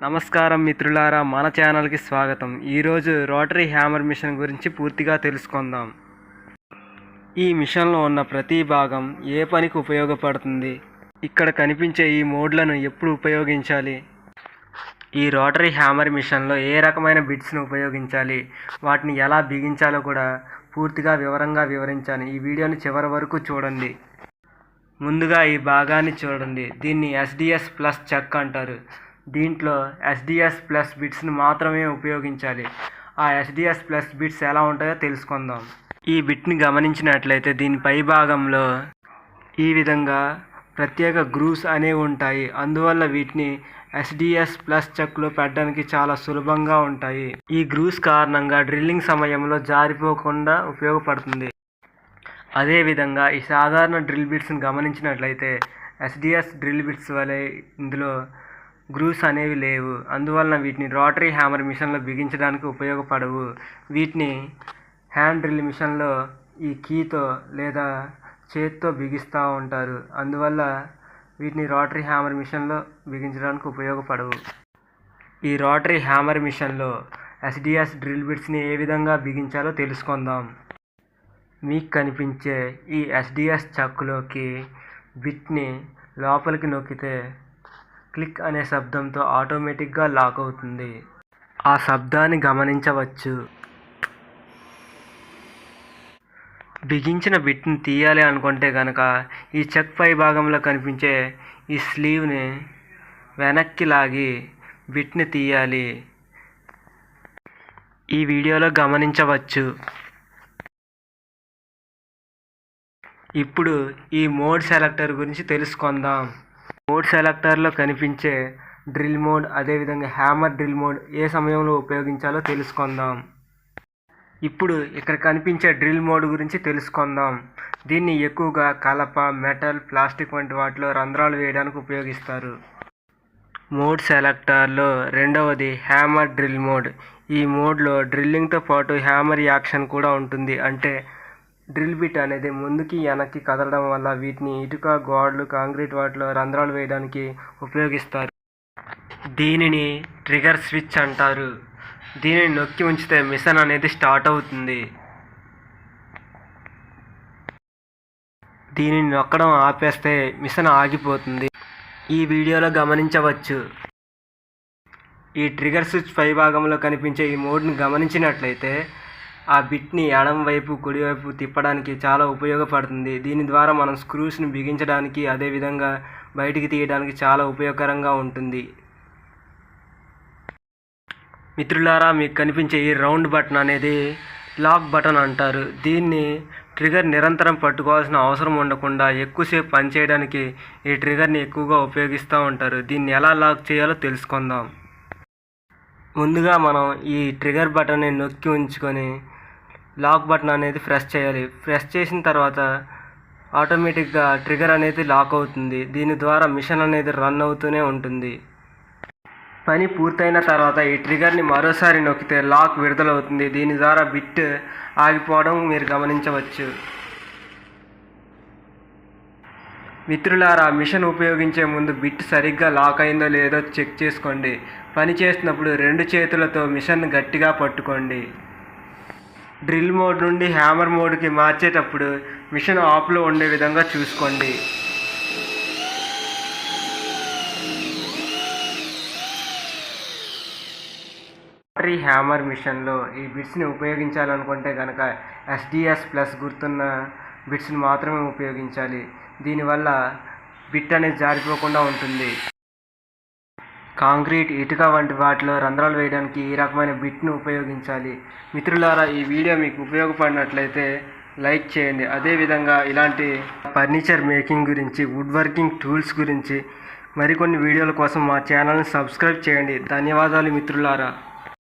నమస్కారం మిత్రులారా, మన ఛానల్కి స్వాగతం. ఈరోజు రోటరీ హ్యామర్ మిషన్ గురించి పూర్తిగా తెలుసుకుందాం. ఈ మిషన్లో ఉన్న ప్రతి భాగం ఏ పనికి ఉపయోగపడుతుంది, ఇక్కడ కనిపించే ఈ మోడ్లను ఎప్పుడు ఉపయోగించాలి, ఈ రోటరీ హ్యామర్ మిషన్లో ఏ రకమైన బిట్స్ను ఉపయోగించాలి, వాటిని ఎలా బిగించాలో కూడా పూర్తిగా వివరంగా వివరించాను. ఈ వీడియోని చివరి వరకు చూడండి. ముందుగా ఈ భాగాన్ని చూడండి. దీన్ని SDS ప్లస్ చెక్ అంటారు. దీంట్లో SDS ప్లస్ బిట్స్ని మాత్రమే ఉపయోగించాలి. ఆ SDS ప్లస్ బిట్స్ ఎలా ఉంటాయో తెలుసుకుందాం. ఈ బిట్ని గమనించినట్లయితే దీని పై భాగంలో ఈ విధంగా ప్రత్యేక గ్రూవ్స్ అనేవి ఉంటాయి. అందువల్ల వీటిని SDS ప్లస్ చెక్లో పెట్టడానికి చాలా సులభంగా ఉంటాయి. ఈ గ్రూవ్స్ కారణంగా డ్రిల్లింగ్ సమయంలో జారిపోకుండా ఉపయోగపడుతుంది. అదేవిధంగా ఈ సాధారణ డ్రిల్ బిట్స్ని గమనించినట్లయితే SDS డ్రిల్ బిట్స్ వలె ఇందులో గ్రూవ్స్ అనేవి లేవు. అందువలన వీటిని రోటరీ హ్యామర్ మిషన్లో బిగించడానికి ఉపయోగపడవు. వీటిని హ్యాండ్ డ్రిల్ మిషన్లో ఈ కీతో లేదా చేతితో బిగిస్తూ ఉంటారు. అందువల్ల వీటిని రోటరీ హ్యామర్ మిషన్లో బిగించడానికి ఉపయోగపడవు. ఈ రోటరీ హ్యామర్ మిషన్లో SDS డ్రిల్ బిట్స్ని ఏ విధంగా బిగించాలో తెలుసుకుందాం. మీకు కనిపించే ఈ SDS చక్కులోకి బిట్ని లోపలికి నొక్కితే క్లిక్ అనే శబ్దంతో ఆటోమేటిక్గా లాక్ అవుతుంది. ఆ శబ్దాన్ని గమనించవచ్చు. బిగించిన బిట్ని తీయాలి అనుకుంటే కనుక ఈ చెక్ పై భాగంలో కనిపించే ఈ స్లీవ్ని వెనక్కి లాగి బిట్ని తీయాలి. ఈ వీడియోలో గమనించవచ్చు. ఇప్పుడు ఈ మోడ్ సెలెక్టర్ గురించి తెలుసుకుందాం. మోడ్ సెలెక్టర్లో కనిపించే డ్రిల్ మోడ్, అదేవిధంగా హ్యామర్ డ్రిల్ మోడ్ ఏ సమయంలో ఉపయోగించాలో తెలుసుకుందాం. ఇప్పుడు ఇక్కడ కనిపించే డ్రిల్ మోడ్ గురించి తెలుసుకుందాం. దీన్ని ఎక్కువగా కలప, మెటల్, ప్లాస్టిక్ వంటి వాటిలో రంధ్రాలు వేయడానికి ఉపయోగిస్తారు. మోడ్ సెలెక్టర్లో రెండవది హ్యామర్ డ్రిల్ మోడ్. ఈ మోడ్లో డ్రిల్లింగ్తో పాటు హ్యామర్ యాక్షన్ కూడా ఉంటుంది. అంటే డ్రిల్ బిట్ అనేది ముందుకి వెనక్కి కదలడం వల్ల వీటిని ఇటుక, గోడలు, కాంక్రీట్ వాటిలో రంధ్రాలు వేయడానికి ఉపయోగిస్తారు. దీనిని ట్రిగర్ స్విచ్ అంటారు. దీనిని నొక్కి ఉంచితే మిషన్ అనేది స్టార్ట్ అవుతుంది. దీనిని నొక్కడం ఆపేస్తే మిషన్ ఆగిపోతుంది. ఈ వీడియోలో గమనించవచ్చు. ఈ ట్రిగర్ స్విచ్ పై భాగంలో కనిపించే ఈ మోడ్ని గమనించినట్లయితే ఆ బిట్ని ఎడం వైపు, కుడివైపు తిప్పడానికి చాలా ఉపయోగపడుతుంది. దీని ద్వారా మనం స్క్రూస్ని బిగించడానికి, అదేవిధంగా బయటికి తీయడానికి చాలా ఉపయోగకరంగా ఉంటుంది. మిత్రులారా, మీకు కనిపించే ఈ రౌండ్ బటన్ అనేది లాక్ బటన్ అంటారు. దీన్ని ట్రిగర్ నిరంతరం పట్టుకోవాల్సిన అవసరం ఉండకుండా ఎక్కువసేపు పనిచేయడానికి ఈ ట్రిగర్ని ఎక్కువగా ఉపయోగిస్తూ ఉంటారు. దీన్ని ఎలా లాక్ చేయాలో తెలుసుకుందాం. ముందుగా మనం ఈ ట్రిగర్ బటన్ని నొక్కి ఉంచుకొని లాక్ బటన్ అనేది ప్రెస్ చేయాలి. ప్రెస్ చేసిన తర్వాత ఆటోమేటిక్గా ట్రిగర్ అనేది లాక్ అవుతుంది. దీని ద్వారా మిషన్ అనేది రన్ అవుతూనే ఉంటుంది. పని పూర్తయిన తర్వాత ఈ ట్రిగర్ని మరోసారి నొక్కితే లాక్ విడుదలవుతుంది. దీని ద్వారా బిట్ ఆగిపోవడం మీరు గమనించవచ్చు. మిత్రులారా, మిషన్ ఉపయోగించే ముందు బిట్ సరిగ్గా లాక్ అయిందో లేదో చెక్ చేసుకోండి. పని చేస్తున్నప్పుడు రెండు చేతులతో మిషన్ గట్టిగా పట్టుకోండి. డ్రిల్ మోడ్ నుండి హ్యామర్ మోడ్కి మార్చేటప్పుడు మిషన్ ఆఫ్లో ఉండే విధంగా చూసుకోండి. రోటరీ హ్యామర్ మిషన్లో ఈ బిట్స్ని ఉపయోగించాలనుకుంటే కనుక SDS ప్లస్ గుర్తున్న బిట్స్ని మాత్రమే ఉపయోగించాలి. దీనివల్ల బిట్ అనేది జారిపోకుండా ఉంటుంది. కాంక్రీట్, ఇటుక వంటి వాటిలో రంధ్రాలు వేయడానికి ఈ రకమైన బిట్ను ఉపయోగించాలి. మిత్రులారా, ఈ వీడియో మీకు ఉపయోగపడినట్లయితే లైక్ చేయండి. అదేవిధంగా ఇలాంటి ఫర్నిచర్ మేకింగ్ గురించి, వుడ్ వర్కింగ్ టూల్స్ గురించి మరికొన్ని వీడియోల కోసం మా ఛానల్ని సబ్స్క్రైబ్ చేయండి. ధన్యవాదాలు మిత్రులారా.